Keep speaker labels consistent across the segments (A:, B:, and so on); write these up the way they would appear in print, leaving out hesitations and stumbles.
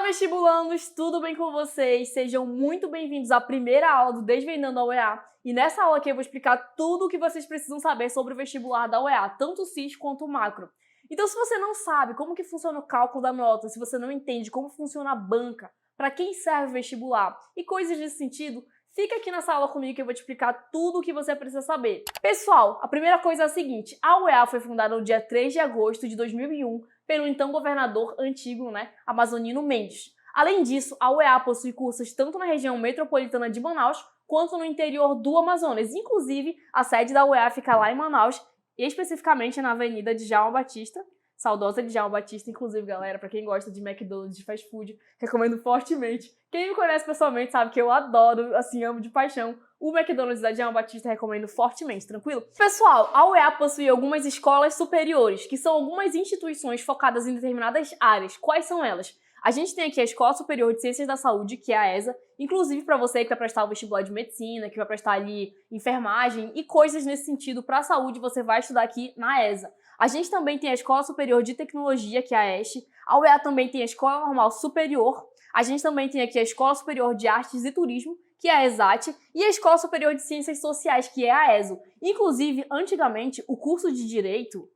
A: vestibulandos, tudo bem com vocês? Sejam muito bem-vindos à primeira aula do Desvendando a UEA. E nessa aula aqui eu vou explicar tudo o que vocês precisam saber sobre o vestibular da UEA, tanto o CIS quanto o macro. Então, se você não sabe como que funciona o cálculo da nota, se você não entende como funciona a banca, para quem serve o vestibular e coisas desse sentido, fica aqui nessa aula comigo que eu vou te explicar tudo o que você precisa saber. Pessoal, a primeira coisa é a seguinte, a UEA foi fundada no dia 3 de agosto de 2001 pelo então governador antigo, Amazonino Mendes. Além disso, a UEA possui cursos tanto na região metropolitana de Manaus quanto no interior do Amazonas. Inclusive, a sede da UEA fica lá em Manaus, especificamente na Avenida Djalma Batista, saudosa Djalma Batista, inclusive, galera, pra quem gosta de McDonald's, de fast food, recomendo fortemente. Quem me conhece pessoalmente sabe que eu adoro, assim, amo de paixão o McDonald's da Djalma Batista, recomendo fortemente, tranquilo? Pessoal, a UEA possui algumas escolas superiores, que são algumas instituições focadas em determinadas áreas. Quais são elas? A gente tem aqui a Escola Superior de Ciências da Saúde, que é a ESA, inclusive para você que vai prestar o vestibular de medicina, que vai prestar ali enfermagem e coisas nesse sentido para a saúde, você vai estudar aqui na ESA. A gente também tem a Escola Superior de Tecnologia, que é a ESTE. A UEA também tem a Escola Normal Superior. A gente também tem aqui a Escola Superior de Artes e Turismo, que é a ESAT, e a Escola Superior de Ciências Sociais, que é a ESO. Inclusive, antigamente, o curso de Direito,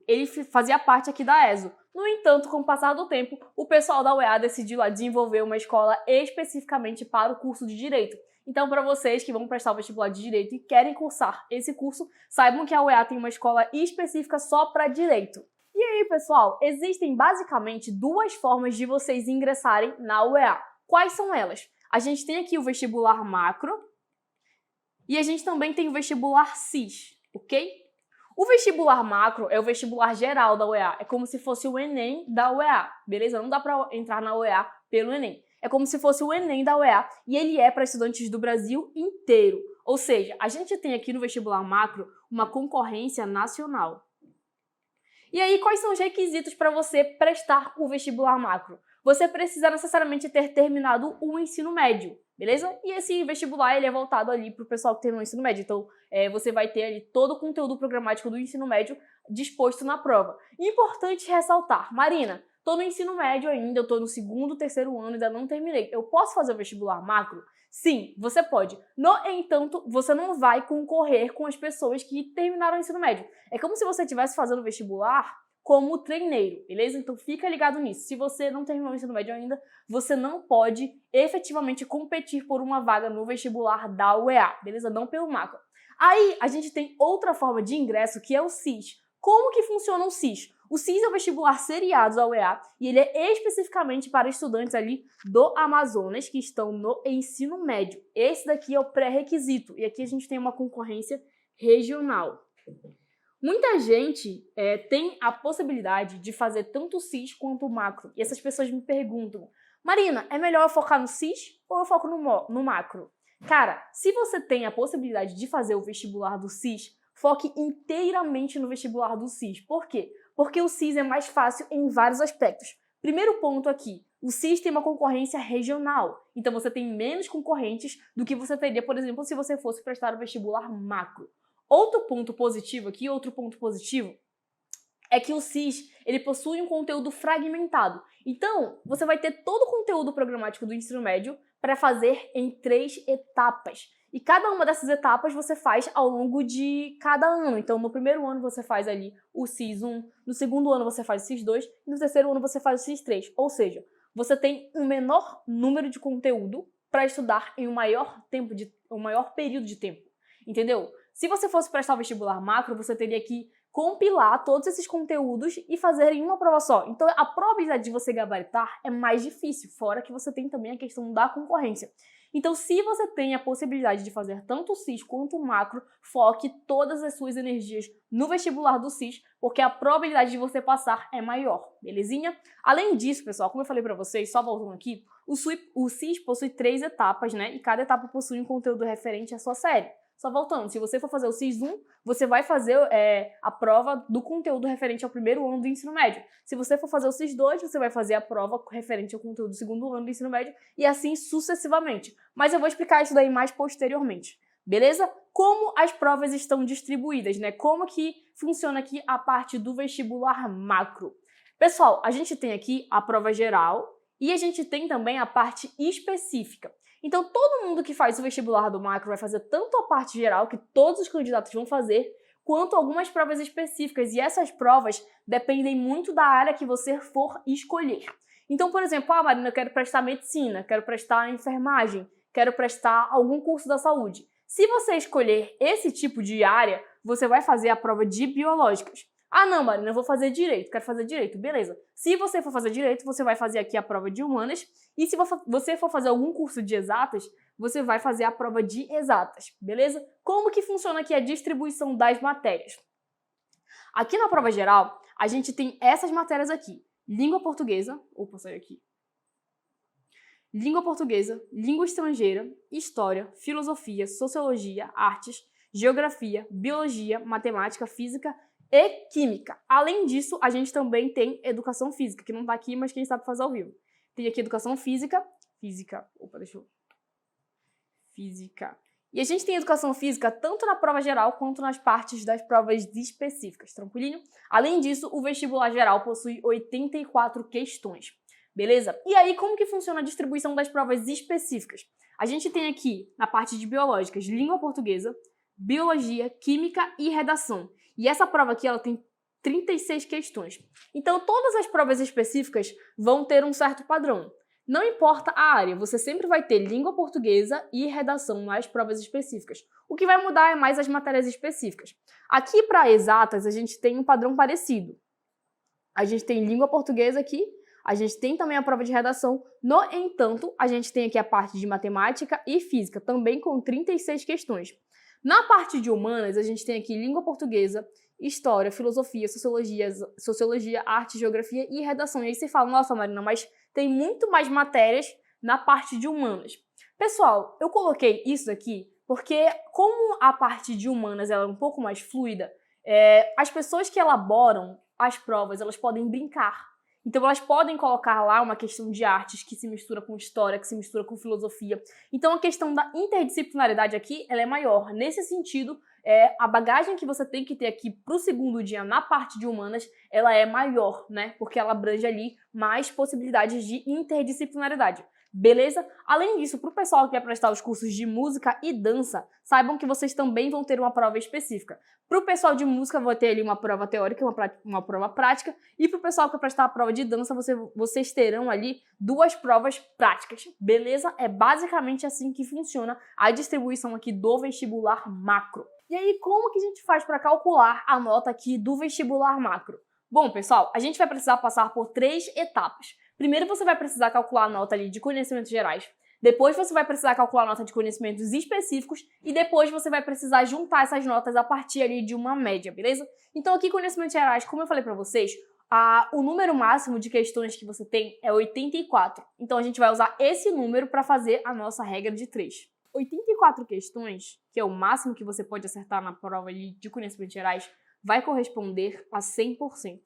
A: ele fazia parte aqui da ESO. No entanto, com o passar do tempo, o pessoal da UEA decidiu desenvolver uma escola especificamente para o curso de Direito. Então, para vocês que vão prestar o vestibular de Direito e querem cursar esse curso, saibam que a UEA tem uma escola específica só para Direito. E aí, pessoal, existem basicamente duas formas de vocês ingressarem na UEA. Quais são elas? A gente tem aqui o vestibular macro e a gente também tem o vestibular CIS, ok? O vestibular macro é o vestibular geral da UEA, é como se fosse o Enem da UEA, beleza? Não dá para entrar na UEA pelo Enem. É como se fosse o Enem da UEA e ele é para estudantes do Brasil inteiro. Ou seja, a gente tem aqui no vestibular macro uma concorrência nacional. E aí, quais são os requisitos para você prestar o vestibular macro? Você precisa necessariamente ter terminado o ensino médio, beleza? E esse vestibular ele é voltado ali para o pessoal que terminou o ensino médio. Então, você vai ter ali todo o conteúdo programático do ensino médio disposto na prova. Importante ressaltar, Marina, tô no ensino médio ainda, eu tô no segundo, terceiro ano, ainda não terminei. Eu posso fazer o vestibular macro? Sim, você pode. No entanto, você não vai concorrer com as pessoas que terminaram o ensino médio. É como se você estivesse fazendo vestibular como treineiro, beleza? Então fica ligado nisso. Se você não terminou o ensino médio ainda, você não pode efetivamente competir por uma vaga no vestibular da UEA, beleza? Não pelo macro. Aí a gente tem outra forma de ingresso que é o CIS. Como que funciona o CIS? O CIS é o vestibular seriado da UEA e ele é especificamente para estudantes ali do Amazonas que estão no ensino médio. Esse daqui é o pré-requisito e aqui a gente tem uma concorrência regional. Muita gente tem a possibilidade de fazer tanto o CIS quanto o macro. E essas pessoas me perguntam, Marina, é melhor eu focar no CIS ou eu foco no macro? Cara, se você tem a possibilidade de fazer o vestibular do CIS, foque inteiramente no vestibular do CIS. Por quê? Porque o CIS é mais fácil em vários aspectos. Primeiro ponto aqui, o CIS tem uma concorrência regional. Então você tem menos concorrentes do que você teria, por exemplo, se você fosse prestar o vestibular macro. Outro ponto positivo é que o CIS ele possui um conteúdo fragmentado. Então, você vai ter todo o conteúdo programático do ensino médio para fazer em 3 etapas. E cada uma dessas etapas você faz ao longo de cada ano. Então, no primeiro ano você faz ali o CIS 1, no segundo ano você faz o CIS 2 e no terceiro ano você faz o CIS 3. Ou seja, você tem um menor número de conteúdo para estudar em um maior período de tempo. Entendeu? Se você fosse prestar o vestibular macro, você teria que compilar todos esses conteúdos e fazer em uma prova só. Então, a probabilidade de você gabaritar é mais difícil, fora que você tem também a questão da concorrência. Então, se você tem a possibilidade de fazer tanto o CIS quanto o macro, foque todas as suas energias no vestibular do CIS, porque a probabilidade de você passar é maior, belezinha? Além disso, pessoal, como eu falei pra vocês, só voltando aqui, o CIS possui 3 etapas, e cada etapa possui um conteúdo referente à sua série. Só voltando, se você for fazer o CIS 1, você vai fazer a prova do conteúdo referente ao primeiro ano do ensino médio. Se você for fazer o CIS 2, você vai fazer a prova referente ao conteúdo do segundo ano do ensino médio e assim sucessivamente. Mas eu vou explicar isso daí mais posteriormente, beleza? Como as provas estão distribuídas, Como que funciona aqui a parte do vestibular macro? Pessoal, a gente tem aqui a prova geral e a gente tem também a parte específica. Então, todo mundo que faz o vestibular do Macro vai fazer tanto a parte geral, que todos os candidatos vão fazer, quanto algumas provas específicas. E essas provas dependem muito da área que você for escolher. Então, por exemplo, Marina, eu quero prestar medicina, quero prestar enfermagem, quero prestar algum curso da saúde. Se você escolher esse tipo de área, você vai fazer a prova de biológicas. Ah, não, Marina, eu vou fazer direito, quero fazer direito. Beleza. Se você for fazer direito, você vai fazer aqui a prova de humanas. E se você for fazer algum curso de exatas, você vai fazer a prova de exatas, beleza? Como que funciona aqui a distribuição das matérias? Aqui na prova geral, a gente tem essas matérias aqui. Língua portuguesa, opa, sai aqui. Língua portuguesa, língua estrangeira, história, filosofia, sociologia, artes, geografia, biologia, matemática, física e química. Além disso, a gente também tem educação física, que não tá aqui, mas quem sabe fazer ao vivo. Tem aqui educação física, física. E a gente tem educação física tanto na prova geral quanto nas partes das provas específicas, tranquilinho? Além disso, o vestibular geral possui 84 questões, beleza? E aí, como que funciona a distribuição das provas específicas? A gente tem aqui, na parte de biológicas, língua portuguesa, biologia, química e redação. E essa prova aqui, ela tem 36 questões. Então, todas as provas específicas vão ter um certo padrão. Não importa a área, você sempre vai ter língua portuguesa e redação nas provas específicas. O que vai mudar é mais as matérias específicas. Aqui para exatas, a gente tem um padrão parecido. A gente tem língua portuguesa aqui, a gente tem também a prova de redação. No entanto, a gente tem aqui a parte de matemática e física, também com 36 questões. Na parte de humanas, a gente tem aqui língua portuguesa, história, filosofia, sociologia, arte, geografia e redação. E aí você fala, nossa, Marina, mas tem muito mais matérias na parte de humanas. Pessoal, eu coloquei isso aqui porque, como a parte de humanas ela é um pouco mais fluida, as pessoas que elaboram as provas, elas podem brincar. Então, elas podem colocar lá uma questão de artes que se mistura com história, que se mistura com filosofia. Então, a questão da interdisciplinaridade aqui, ela é maior. Nesse sentido, a bagagem que você tem que ter aqui para o segundo dia na parte de humanas, ela é maior, né? Porque ela abrange ali mais possibilidades de interdisciplinaridade. Beleza? Além disso, para o pessoal que vai prestar os cursos de música e dança, saibam que vocês também vão ter uma prova específica. Para o pessoal de música, vai ter ali uma prova teórica e uma prova prática. E para o pessoal que vai prestar a prova de dança, vocês terão ali 2 provas práticas. Beleza? É basicamente assim que funciona a distribuição aqui do vestibular macro. E aí, como que a gente faz para calcular a nota aqui do vestibular macro? Bom, pessoal, a gente vai precisar passar por 3 etapas. Primeiro você vai precisar calcular a nota ali de conhecimentos gerais, depois você vai precisar calcular a nota de conhecimentos específicos e depois você vai precisar juntar essas notas a partir ali de uma média, beleza? Então aqui conhecimentos gerais, como eu falei para vocês, o número máximo de questões que você tem é 84. Então a gente vai usar esse número para fazer a nossa regra de 3. 84 questões, que é o máximo que você pode acertar na prova ali de conhecimentos gerais, vai corresponder a 100%.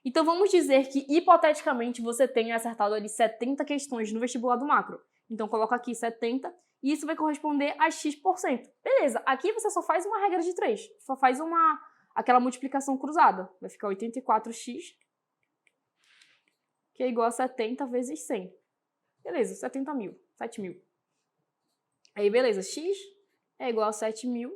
A: Então vamos dizer que, hipoteticamente, você tenha acertado ali 70 questões no vestibular do macro. Então coloca aqui 70 e isso vai corresponder a X%. Beleza, aqui você só faz uma regra de 3, só faz aquela multiplicação cruzada. Vai ficar 84x, que é igual a 70 vezes 100. Beleza, 70 mil, 7 mil. Aí beleza, x é igual a 7 mil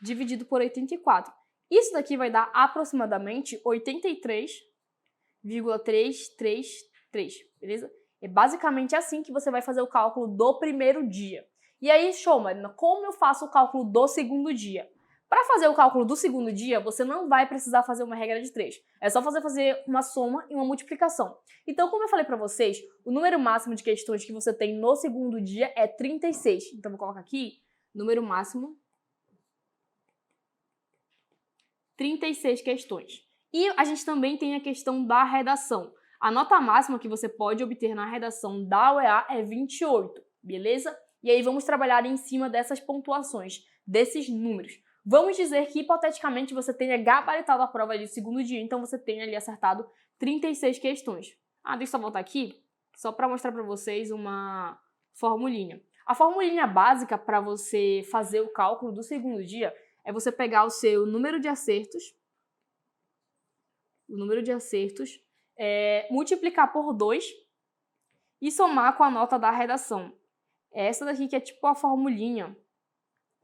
A: dividido por 84. Isso daqui vai dar aproximadamente 83,333, beleza? É basicamente assim que você vai fazer o cálculo do primeiro dia. E aí, show, Marina, como eu faço o cálculo do segundo dia? Para fazer o cálculo do segundo dia, você não vai precisar fazer uma regra de 3. É só fazer uma soma e uma multiplicação. Então, como eu falei para vocês, o número máximo de questões que você tem no segundo dia é 36. Então, vou colocar aqui, número máximo 36 questões. E a gente também tem a questão da redação. A nota máxima que você pode obter na redação da UEA é 28, beleza? E aí vamos trabalhar em cima dessas pontuações, desses números. Vamos dizer que, hipoteticamente, você tenha gabaritado a prova de segundo dia, então você tenha ali acertado 36 questões. Deixa eu só voltar aqui, só para mostrar para vocês uma formulinha. A formulinha básica para você fazer o cálculo do segundo dia é você pegar o seu número de acertos, multiplicar por 2 e somar com a nota da redação. Essa daqui que é tipo a formulinha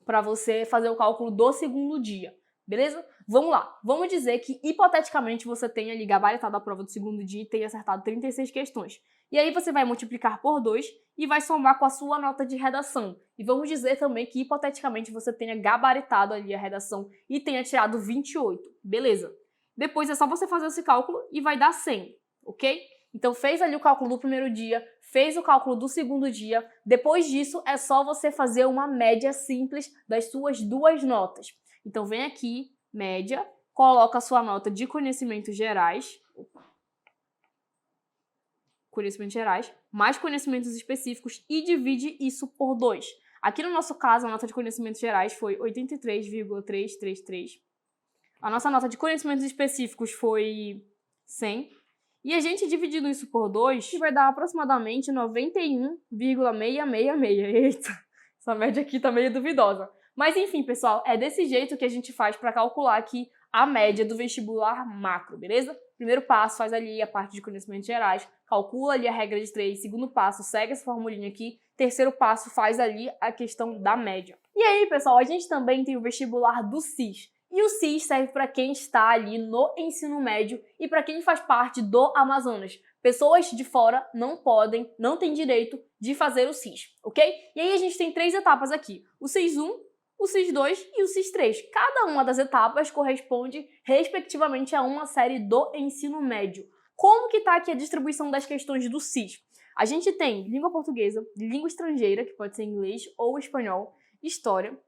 A: para você fazer o cálculo do segundo dia, beleza? Vamos lá, vamos dizer que hipoteticamente você tenha ali gabaritado a prova do segundo dia e tenha acertado 36 questões. E aí você vai multiplicar por 2 e vai somar com a sua nota de redação. E vamos dizer também que hipoteticamente você tenha gabaritado ali a redação e tenha tirado 28, beleza? Depois é só você fazer esse cálculo e vai dar 100, ok? Então fez ali o cálculo do primeiro dia, fez o cálculo do segundo dia, depois disso é só você fazer uma média simples das suas duas notas. Então vem aqui, média, coloca a sua nota de conhecimentos gerais, mais conhecimentos específicos e divide isso por 2. Aqui no nosso caso, a nota de conhecimentos gerais foi 83,333. A nossa nota de conhecimentos específicos foi 100. E a gente dividindo isso por 2, vai dar aproximadamente 91,666. Eita, essa média aqui tá meio duvidosa. Mas enfim, pessoal, é desse jeito que a gente faz para calcular aqui a média do vestibular macro, beleza? Primeiro passo, faz ali a parte de conhecimentos gerais, calcula ali a regra de 3. Segundo passo, segue essa formulinha aqui. Terceiro passo, faz ali a questão da média. E aí, pessoal, a gente também tem o vestibular do SIS. E o SIS serve para quem está ali no ensino médio e para quem faz parte do Amazonas. Pessoas de fora não têm direito de fazer o SIS, ok? E aí a gente tem 3 etapas aqui, o SIS 1, o SIS 2 e o SIS 3. Cada uma das etapas corresponde, respectivamente, a uma série do ensino médio. Como que está aqui a distribuição das questões do SIS? A gente tem língua portuguesa, língua estrangeira, que pode ser inglês ou espanhol, história,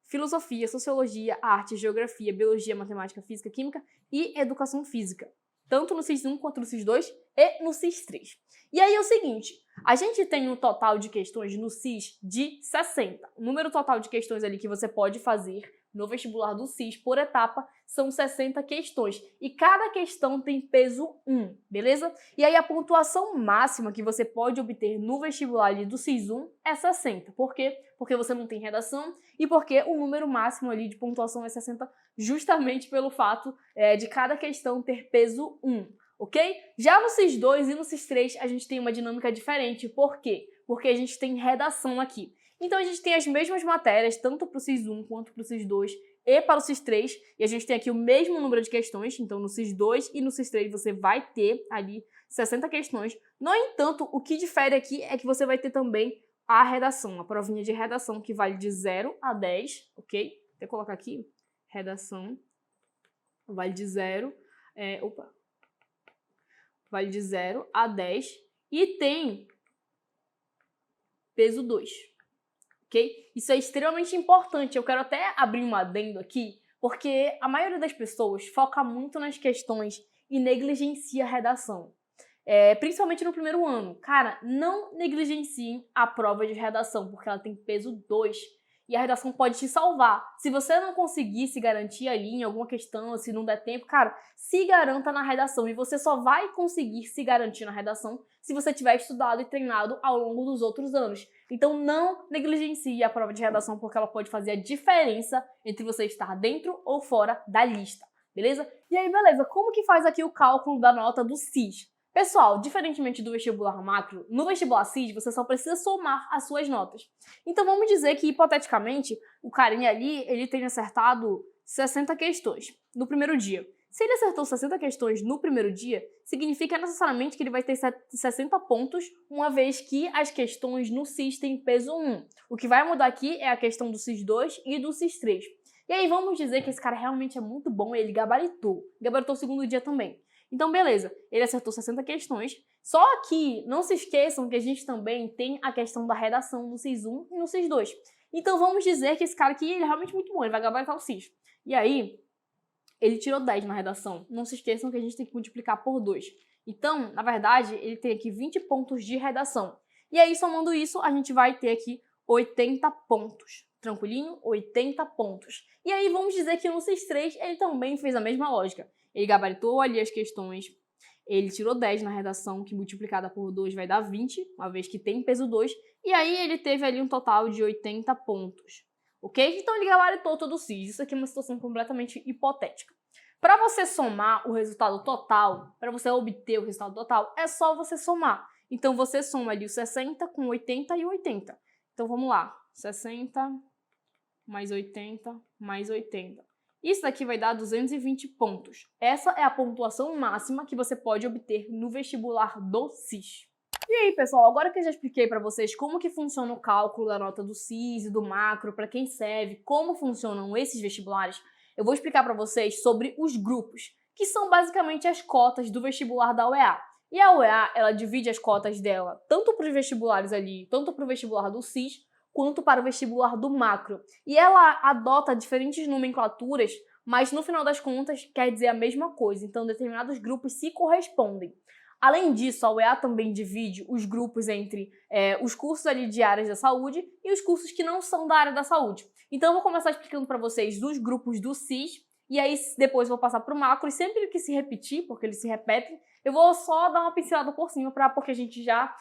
A: filosofia, sociologia, arte, geografia, biologia, matemática, física, química e educação física. Tanto no SIS 1 quanto no SIS 2 e no SIS 3. E aí é o seguinte, a gente tem um total de questões no SIS de 60. O número total de questões ali que você pode fazer no vestibular do SIS por etapa são 60 questões. E cada questão tem peso 1, beleza? E aí a pontuação máxima que você pode obter no vestibular ali do SIS 1 é 60. Por quê? Porque você não tem redação e porque o número máximo ali de pontuação é 60 justamente pelo fato de cada questão ter peso 1. Ok? Já no SIS 2 e no SIS 3 a gente tem uma dinâmica diferente. Por quê? Porque a gente tem redação aqui. Então a gente tem as mesmas matérias, tanto para o SIS 1 quanto para o SIS 2 e para o SIS 3. E a gente tem aqui o mesmo número de questões. Então no SIS 2 e no SIS 3 você vai ter ali 60 questões. No entanto, o que difere aqui é que você vai ter também a redação, a provinha de redação que vale de 0 a 10, ok? Vou colocar aqui, redação, vale de 0, vale de 0 a 10 e tem peso 2, ok? Isso é extremamente importante, eu quero até abrir um adendo aqui, porque a maioria das pessoas foca muito nas questões e negligencia a redação. Principalmente no primeiro ano. Cara, não negligenciem a prova de redação, porque ela tem peso 2. E a redação pode te salvar. Se você não conseguir se garantir ali em alguma questão, se não der tempo, cara, se garanta na redação. E você só vai conseguir se garantir na redação se você tiver estudado e treinado ao longo dos outros anos. Então não negligencie a prova de redação, porque ela pode fazer a diferença entre você estar dentro ou fora da lista, beleza? E aí, beleza, como que faz aqui o cálculo da nota do SIS? Pessoal, diferentemente do vestibular macro, no vestibular SIS você só precisa somar as suas notas. Então vamos dizer que, hipoteticamente, o carinha ali, ele tenha acertado 60 questões no primeiro dia. Se ele acertou 60 questões no primeiro dia, significa necessariamente que ele vai ter 60 pontos, uma vez que as questões no SIS têm peso 1. O que vai mudar aqui é a questão do SIS 2 e do SIS 3. E aí vamos dizer que esse cara realmente é muito bom, ele gabaritou o segundo dia também. Então, beleza, ele acertou 60 questões, só que não se esqueçam que a gente também tem a questão da redação no SIS 1 e no SIS 2. Então, vamos dizer que esse cara aqui ele é realmente muito bom, ele vai gabaritar o SIS. E aí, ele tirou 10 na redação. Não se esqueçam que a gente tem que multiplicar por 2. Então, na verdade, ele tem aqui 20 pontos de redação. E aí, somando isso, a gente vai ter aqui 80 pontos. Tranquilinho? 80 pontos. E aí, vamos dizer que no SIS 3 ele também fez a mesma lógica. Ele gabaritou ali as questões, ele tirou 10 na redação, que multiplicada por 2 vai dar 20, uma vez que tem peso 2, e aí ele teve ali um total de 80 pontos, ok? Então ele gabaritou todo o SIS, isso aqui é uma situação completamente hipotética. Para você somar o resultado total, para você obter o resultado total, é só você somar. Então, você soma ali o 60 com 80 e 80. Então, vamos lá. 60 mais 80 mais 80. Isso daqui vai dar 220 pontos. Essa é a pontuação máxima que você pode obter no vestibular do SIS. E aí, pessoal, agora que eu já expliquei para vocês como que funciona o cálculo da nota do SIS e do macro, para quem serve, como funcionam esses vestibulares, eu vou explicar para vocês sobre os grupos, que são basicamente as cotas do vestibular da UEA. E a UEA, ela divide as cotas dela tanto para os vestibulares ali, tanto para o vestibular do SIS, quanto para o vestibular do macro. E ela adota diferentes nomenclaturas, mas no final das contas quer dizer a mesma coisa, então determinados grupos se correspondem. Além disso, a UEA também divide os grupos entre os cursos ali de áreas da saúde e os cursos que não são da área da saúde. Então eu vou começar explicando para vocês os grupos do SIS, e aí depois eu vou passar para o macro, e sempre que se repetir, porque eles se repetem, eu vou só dar uma pincelada por cima, porque a gente já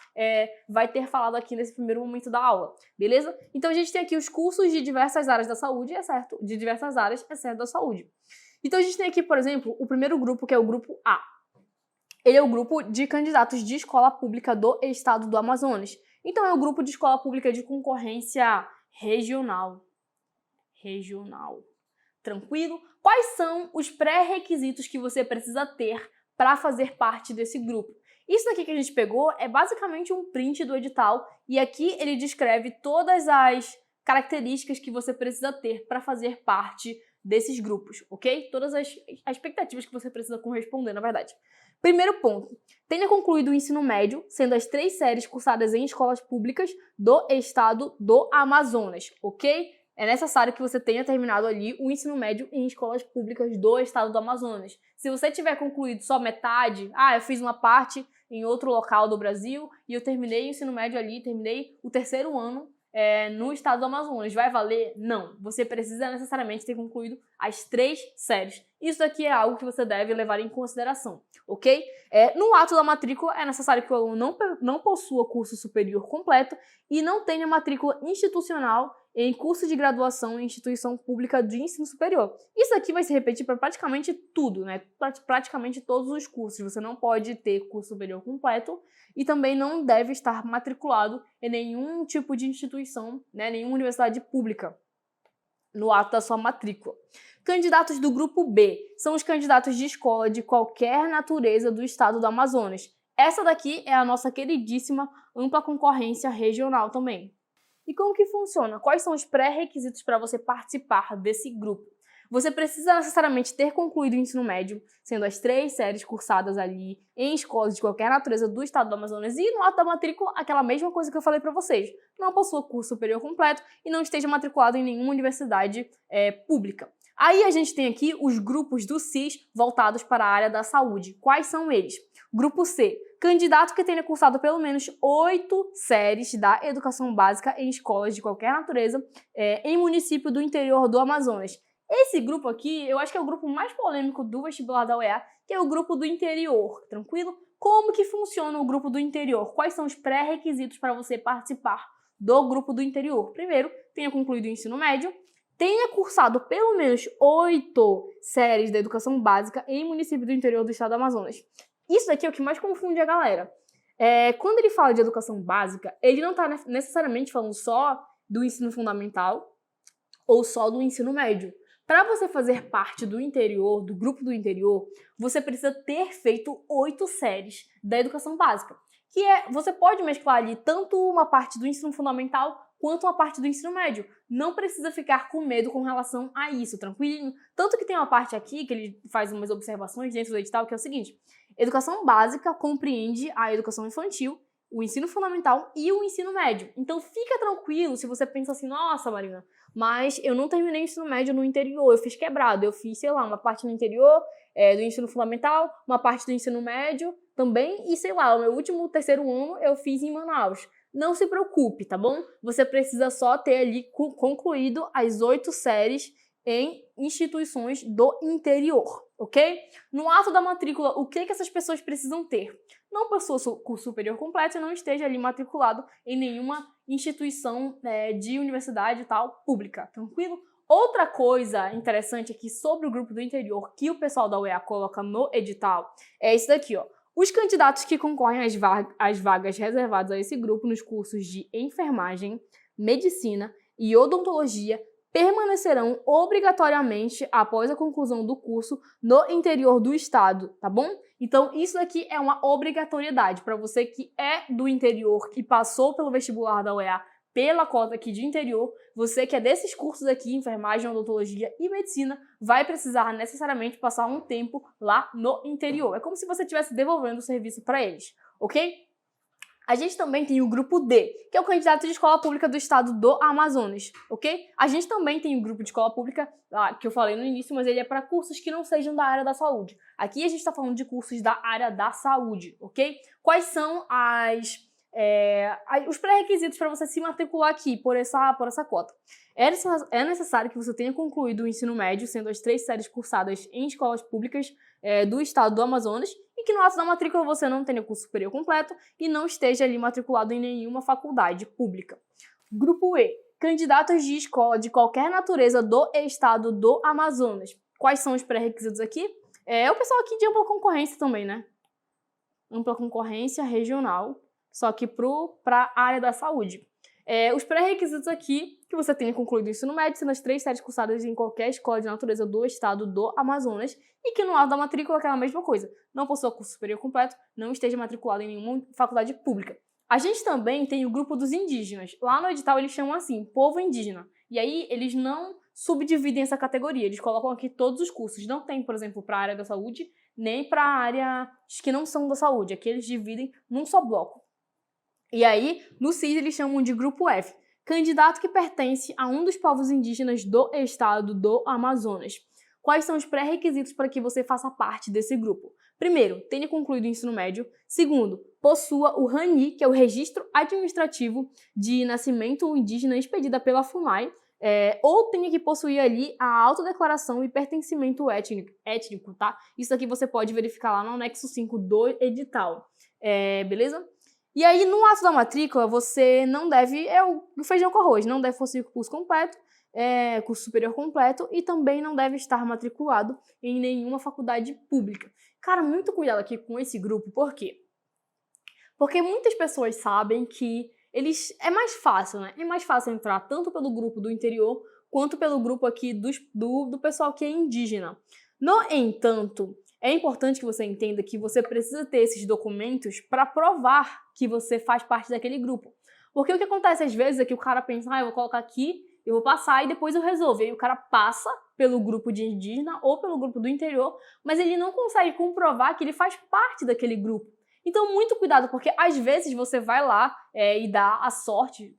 A: vai ter falado aqui nesse primeiro momento da aula, beleza? Então a gente tem aqui os cursos de diversas áreas da saúde, exceto da saúde. Então a gente tem aqui, por exemplo, o primeiro grupo, que é o grupo A. Ele é o grupo de candidatos de escola pública do estado do Amazonas. Então é o grupo de escola pública de concorrência regional. Tranquilo? Quais são os pré-requisitos que você precisa ter para fazer parte desse grupo? Isso daqui que a gente pegou é basicamente um print do edital, e aqui ele descreve todas as características que você precisa ter para fazer parte desses grupos, ok? Todas as expectativas que você precisa corresponder, na verdade. Primeiro ponto, tenha concluído o ensino médio, sendo as 3 séries cursadas em escolas públicas do estado do Amazonas, ok? É necessário que você tenha terminado ali o ensino médio em escolas públicas do estado do Amazonas. Se você tiver concluído só metade, eu fiz uma parte em outro local do Brasil e eu terminei o ensino médio ali, terminei o 3º ano no estado do Amazonas, vai valer? Não. Você precisa necessariamente ter concluído as 3 séries. Isso daqui é algo que você deve levar em consideração, ok? No ato da matrícula, é necessário que o aluno não possua curso superior completo e não tenha matrícula institucional em curso de graduação em instituição pública de ensino superior. Isso aqui vai se repetir para praticamente tudo, né? Praticamente todos os cursos. Você não pode ter curso superior completo e também não deve estar matriculado em nenhum tipo de instituição, né? Nenhuma universidade pública no ato da sua matrícula. Candidatos do grupo B são os candidatos de escola de qualquer natureza do estado do Amazonas. Essa daqui é a nossa queridíssima ampla concorrência regional também. E como que funciona? Quais são os pré-requisitos para você participar desse grupo? Você precisa necessariamente ter concluído o ensino médio, sendo as 3 séries cursadas ali em escolas de qualquer natureza do estado do Amazonas, e no ato da matrícula, aquela mesma coisa que eu falei para vocês. Não possua curso superior completo e não esteja matriculado em nenhuma universidade pública. Aí a gente tem aqui os grupos do SIS voltados para a área da saúde. Quais são eles? Grupo C, candidato que tenha cursado pelo menos 8 séries da educação básica em escolas de qualquer natureza em município do interior do Amazonas. Esse grupo aqui, eu acho que é o grupo mais polêmico do vestibular da UEA, que é o grupo do interior, tranquilo? Como que funciona o grupo do interior? Quais são os pré-requisitos para você participar do grupo do interior? Primeiro, tenha concluído o ensino médio, tenha cursado pelo menos 8 séries da educação básica em município do interior do estado do Amazonas. Isso daqui é o que mais confunde a galera. Quando ele fala de educação básica, ele não está necessariamente falando só do ensino fundamental ou só do ensino médio. Para você fazer parte do interior, do grupo do interior, você precisa ter feito 8 séries da educação básica. Você pode mesclar ali tanto uma parte do ensino fundamental quanto uma parte do ensino médio. Não precisa ficar com medo com relação a isso, tranquilo? Tanto que tem uma parte aqui que ele faz umas observações dentro do edital, que é o seguinte: educação básica compreende a educação infantil, o ensino fundamental e o ensino médio. Então fica tranquilo se você pensa assim, nossa, Marina, mas eu não terminei o ensino médio no interior, eu fiz quebrado, eu fiz, sei lá, uma parte no interior do ensino fundamental, uma parte do ensino médio também, e sei lá, o meu último 3º ano eu fiz em Manaus. Não se preocupe, tá bom? Você precisa só ter ali concluído as 8 séries em instituições do interior, ok? No ato da matrícula, o que essas pessoas precisam ter? Não possua curso superior completo e não esteja ali matriculado em nenhuma instituição de universidade tal pública, tranquilo? Outra coisa interessante aqui sobre o grupo do interior que o pessoal da UEA coloca no edital é isso daqui, ó. Os candidatos que concorrem às vagas reservadas a esse grupo nos cursos de enfermagem, medicina e odontologia permanecerão obrigatoriamente após a conclusão do curso no interior do estado, tá bom? Então, isso aqui é uma obrigatoriedade para você que é do interior, que passou pelo vestibular da UEA, pela cota aqui de interior, você que é desses cursos aqui, enfermagem, odontologia e medicina, vai precisar necessariamente passar um tempo lá no interior. É como se você estivesse devolvendo o serviço para eles, ok? A gente também tem o grupo D, que é o candidato de escola pública do estado do Amazonas, ok? A gente também tem o grupo de escola pública, que eu falei no início, mas ele é para cursos que não sejam da área da saúde. Aqui a gente está falando de cursos da área da saúde, ok? Quais são os pré-requisitos para você se matricular aqui por essa cota? É necessário que você tenha concluído o ensino médio, sendo as 3 séries cursadas em escolas públicas do estado do Amazonas, e que no ato da matrícula você não tenha curso superior completo e não esteja ali matriculado em nenhuma faculdade pública. Grupo E, candidatos de escola de qualquer natureza do estado do Amazonas. Quais são os pré-requisitos aqui? O pessoal aqui de ampla concorrência também, né? Ampla concorrência regional, só que para a área da saúde. Os pré-requisitos aqui, que você tenha concluído o ensino médio, sendo as 3 séries cursadas em qualquer escola de natureza do estado do Amazonas, e que no ato da matrícula é aquela mesma coisa, não possua curso superior completo, não esteja matriculado em nenhuma faculdade pública. A gente também tem o grupo dos indígenas. Lá no edital eles chamam assim, povo indígena. E aí eles não subdividem essa categoria, eles colocam aqui todos os cursos. Não tem, por exemplo, para a área da saúde, nem para áreas que não são da saúde. Aqui eles dividem num só bloco. E aí, no CIS, eles chamam de grupo F, candidato que pertence a um dos povos indígenas do estado do Amazonas. Quais são os pré-requisitos para que você faça parte desse grupo? Primeiro, tenha concluído o ensino médio. Segundo, possua o RANI, que é o Registro Administrativo de Nascimento Indígena expedida pela FUNAI, ou tenha que possuir ali a autodeclaração e pertencimento étnico, tá? Isso aqui você pode verificar lá no anexo 5 do edital, beleza? E aí, no ato da matrícula, você não deve, o feijão com arroz, não deve possuir curso completo, curso superior completo, e também não deve estar matriculado em nenhuma faculdade pública. Cara, muito cuidado aqui com esse grupo, por quê? Porque muitas pessoas sabem que é mais fácil, né? É mais fácil entrar tanto pelo grupo do interior, quanto pelo grupo aqui do pessoal que é indígena. No entanto, é importante que você entenda que você precisa ter esses documentos para provar que você faz parte daquele grupo. Porque o que acontece às vezes é que o cara pensa, eu vou colocar aqui, eu vou passar e depois eu resolvo. E aí o cara passa pelo grupo de indígena ou pelo grupo do interior, mas ele não consegue comprovar que ele faz parte daquele grupo. Então, muito cuidado, porque às vezes você vai lá e dá a sorte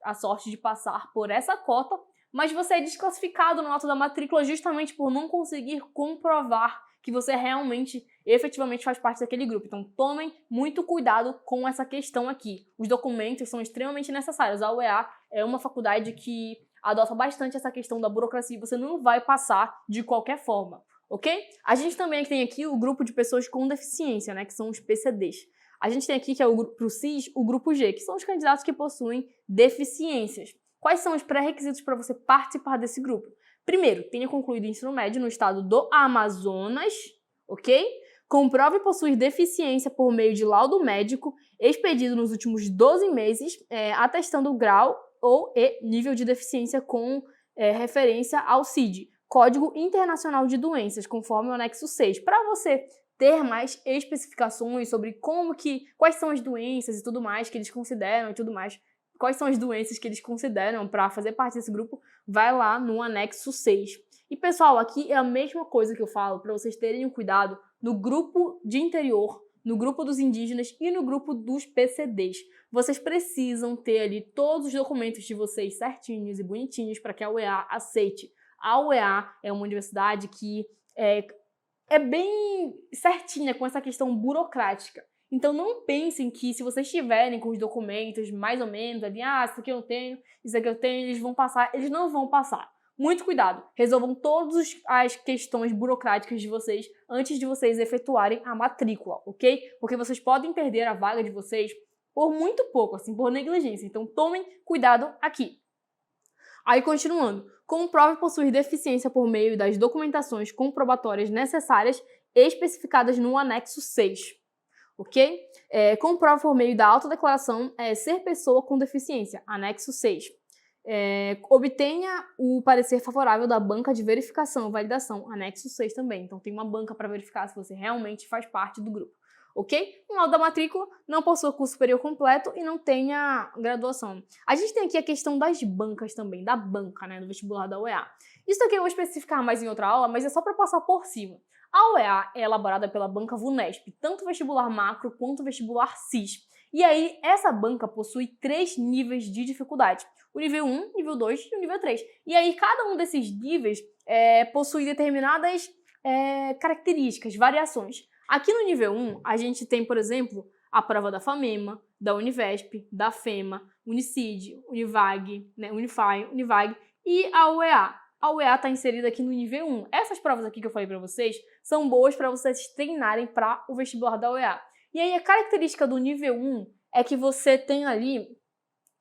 A: de passar por essa cota, mas você é desclassificado no ato da matrícula justamente por não conseguir comprovar que você realmente, efetivamente faz parte daquele grupo. Então, tomem muito cuidado com essa questão aqui. Os documentos são extremamente necessários. A UEA é uma faculdade que adota bastante essa questão da burocracia e você não vai passar de qualquer forma, ok? A gente também tem aqui o grupo de pessoas com deficiência, né, que são os PCDs. A gente tem aqui, que é pro CIS, o grupo G, que são os candidatos que possuem deficiências. Quais são os pré-requisitos para você participar desse grupo? Primeiro, tenha concluído o ensino médio no estado do Amazonas, ok? Comprove possuir deficiência por meio de laudo médico expedido nos últimos 12 meses, atestando o grau ou nível de deficiência com referência ao CID, Código Internacional de Doenças, conforme o anexo 6, para você ter mais especificações sobre quais são as doenças e tudo mais que eles consideram e tudo mais. Quais são as doenças que eles consideram para fazer parte desse grupo, vai lá no anexo 6. E, pessoal, aqui é a mesma coisa que eu falo para vocês terem cuidado no grupo de interior, no grupo dos indígenas e no grupo dos PCDs. Vocês precisam ter ali todos os documentos de vocês certinhos e bonitinhos para que a UEA aceite. A UEA é uma universidade que é bem certinha com essa questão burocrática. Então, não pensem que se vocês estiverem com os documentos mais ou menos ali, isso aqui eu tenho, isso aqui eu tenho, eles vão passar. Eles não vão passar. Muito cuidado. Resolvam todas as questões burocráticas de vocês antes de vocês efetuarem a matrícula, ok? Porque vocês podem perder a vaga de vocês por muito pouco, assim, por negligência. Então, tomem cuidado aqui. Aí, continuando. Comprove possuir deficiência por meio das documentações comprobatórias necessárias especificadas no anexo 6. Ok? Comprove por meio da autodeclaração ser pessoa com deficiência. Anexo 6. Obtenha o parecer favorável da banca de verificação e validação. Anexo 6 também. Então, tem uma banca para verificar se você realmente faz parte do grupo. Ok? No laudo da matrícula, não possua curso superior completo e não tenha graduação. A gente tem aqui a questão das bancas também, da banca, né, do vestibular da UEA. Isso aqui eu vou especificar mais em outra aula, mas é só para passar por cima. A UEA é elaborada pela banca VUNESP, tanto o vestibular macro quanto o vestibular CIS. E aí, essa banca possui 3 níveis de dificuldade. O nível 1, nível 2 e o nível 3. E aí, cada um desses níveis possui determinadas características, variações. Aqui no nível 1, a gente tem, por exemplo, a prova da FAMEMA, da Univesp, da FEMA, Unicid, Univag, né, Unify, Univag e a UEA. A UEA está inserida aqui no nível 1. Essas provas aqui que eu falei para vocês são boas para vocês treinarem para o vestibular da UEA. E aí a característica do nível 1 é que você tem ali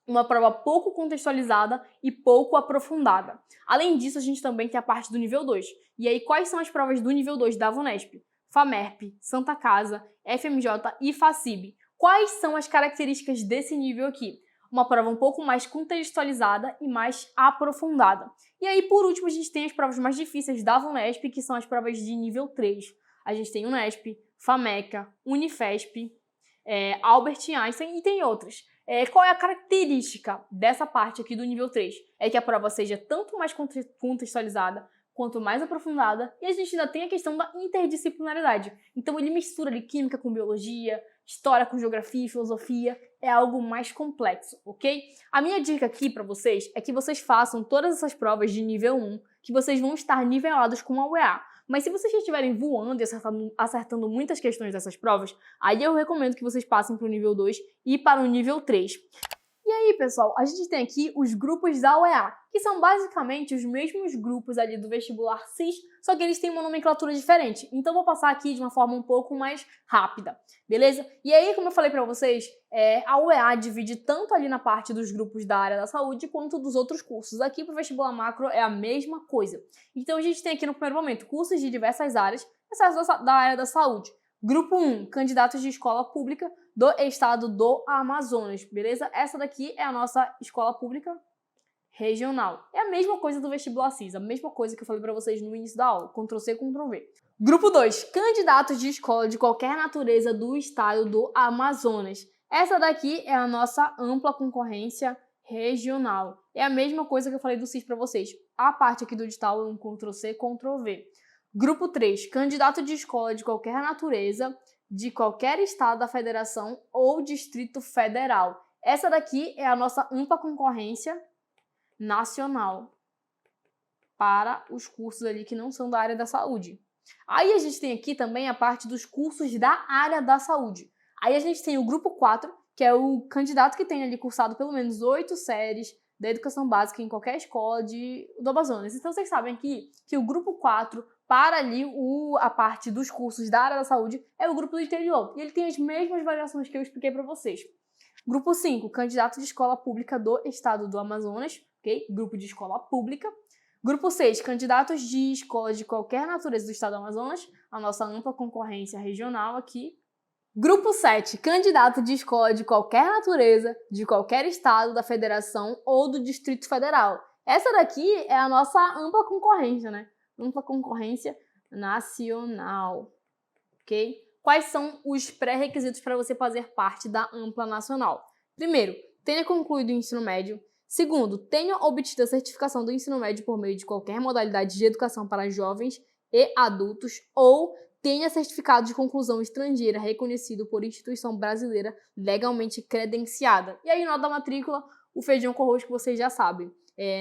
A: uma prova pouco contextualizada e pouco aprofundada. Além disso, a gente também tem a parte do nível 2. E aí, quais são as provas do nível 2 da VUNESP? FAMERP, Santa Casa, FMJ e FACIB. Quais são as características desse nível aqui? Uma prova um pouco mais contextualizada e mais aprofundada. E aí, por último, a gente tem as provas mais difíceis da VUNESP, que são as provas de nível 3. A gente tem Unesp, FAMECA, Unifesp, Albert Einstein e tem outras. Qual é a característica dessa parte aqui do nível 3? É que a prova seja tanto mais contextualizada quanto mais aprofundada, e a gente ainda tem a questão da interdisciplinaridade. Então ele mistura ali química com biologia, história com geografia e filosofia, é algo mais complexo, ok? A minha dica aqui para vocês é que vocês façam todas essas provas de nível 1, que vocês vão estar nivelados com a UEA. Mas se vocês já estiverem voando e acertando muitas questões dessas provas, aí eu recomendo que vocês passem para o nível 2 e para o nível 3. E aí, pessoal, a gente tem aqui os grupos da UEA, que são basicamente os mesmos grupos ali do vestibular CIS, só que eles têm uma nomenclatura diferente. Então, vou passar aqui de uma forma um pouco mais rápida, beleza? E aí, como eu falei pra vocês, a UEA divide tanto ali na parte dos grupos da área da saúde quanto dos outros cursos. Aqui pro vestibular macro é a mesma coisa. Então, a gente tem aqui no primeiro momento cursos de diversas áreas, exceto da área da saúde. Grupo 1, candidatos de escola pública do estado do Amazonas, beleza? Essa daqui é a nossa escola pública regional. É a mesma coisa do vestibular CIS, a mesma coisa que eu falei para vocês no início da aula, Ctrl+C, Ctrl+V. Grupo 2, candidatos de escola de qualquer natureza do estado do Amazonas. Essa daqui é a nossa ampla concorrência regional. É a mesma coisa que eu falei do CIS para vocês. A parte aqui do edital é um Ctrl+C, Ctrl+V. Grupo 3, candidato de escola de qualquer natureza, de qualquer estado da federação ou distrito federal. Essa daqui é a nossa ampla concorrência nacional para os cursos ali que não são da área da saúde. Aí a gente tem aqui também a parte dos cursos da área da saúde. Aí a gente tem o grupo 4, que é o candidato que tem ali cursado pelo menos 8 séries da educação básica em qualquer escola do Amazonas. Então vocês sabem aqui que o grupo 4 para ali a parte dos cursos da área da saúde é o grupo do interior. E ele tem as mesmas variações que eu expliquei para vocês. Grupo 5, candidato de escola pública do estado do Amazonas, ok? Grupo de escola pública. Grupo 6, candidatos de escola de qualquer natureza do estado do Amazonas, a nossa ampla concorrência regional aqui. Grupo 7, candidato de escola de qualquer natureza, de qualquer estado da federação ou do Distrito Federal. Essa daqui é a nossa ampla concorrência, né? Ampla concorrência nacional, ok? Quais são os pré-requisitos para você fazer parte da ampla nacional? Primeiro, tenha concluído o ensino médio. Segundo, tenha obtido a certificação do ensino médio por meio de qualquer modalidade de educação para jovens e adultos ou tenha certificado de conclusão estrangeira reconhecido por instituição brasileira legalmente credenciada. E aí, nota da matrícula, o feijão com arroz que vocês já sabem.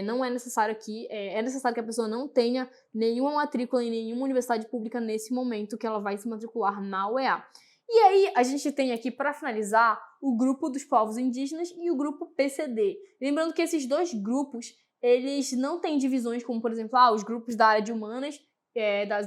A: Não é necessário aqui, é necessário que a pessoa não tenha nenhuma matrícula em nenhuma universidade pública nesse momento que ela vai se matricular na UEA. E aí, a gente tem aqui, para finalizar, o grupo dos povos indígenas e o grupo PCD. Lembrando que esses dois grupos, eles não têm divisões como, por exemplo, os grupos da área de humanas,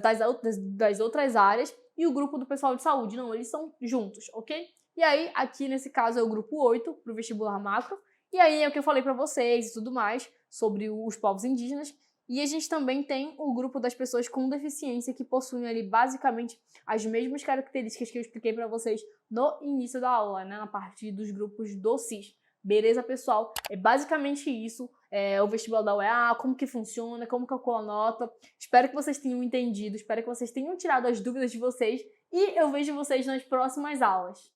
A: das outras áreas, e o grupo do pessoal de saúde. Não, eles são juntos, ok? E aí, aqui nesse caso, é o grupo 8, para o vestibular macro. E aí é o que eu falei para vocês e tudo mais, sobre os povos indígenas. E a gente também tem o grupo das pessoas com deficiência, que possuem ali basicamente as mesmas características que eu expliquei para vocês no início da aula, né, na parte dos grupos do CIS. Beleza, pessoal? É basicamente isso, o vestibular da UEA, como que funciona, como calcula a nota. Espero que vocês tenham entendido, espero que vocês tenham tirado as dúvidas de vocês e eu vejo vocês nas próximas aulas.